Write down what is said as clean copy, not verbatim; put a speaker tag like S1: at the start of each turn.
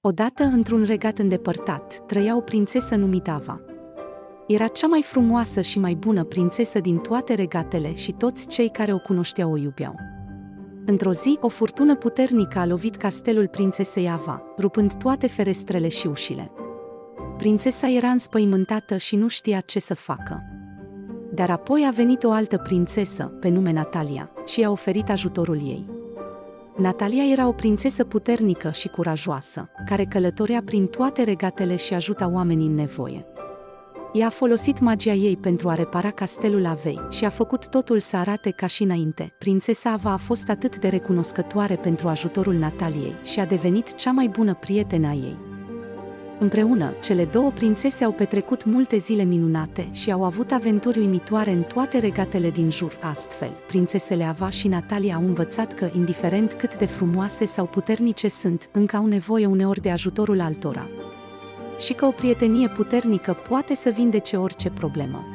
S1: Odată, într-un regat îndepărtat, trăia o prințesă numită Ava. Era cea mai frumoasă și mai bună prințesă din toate regatele și toți cei care o cunoșteau o iubeau. Într-o zi, o furtună puternică a lovit castelul prințesei Ava, rupând toate ferestrele și ușile. Prințesa era înspăimântată și nu știa ce să facă. Dar apoi a venit o altă prințesă, pe nume Natalia, și i-a oferit ajutorul ei. Natalia era o prințesă puternică și curajoasă, care călătorea prin toate regatele și ajuta oamenii în nevoie. Ea a folosit magia ei pentru a repara castelul Avei și a făcut totul să arate ca și înainte. Prințesa Ava a fost atât de recunoscătoare pentru ajutorul Nataliei și a devenit cea mai bună prietenă a ei. Împreună, cele două prințese au petrecut multe zile minunate și au avut aventuri uimitoare în toate regatele din jur. Astfel, prințesele Ava și Natalia au învățat că, indiferent cât de frumoase sau puternice sunt, încă au nevoie uneori de ajutorul altora. Și că o prietenie puternică poate să vindece orice problemă.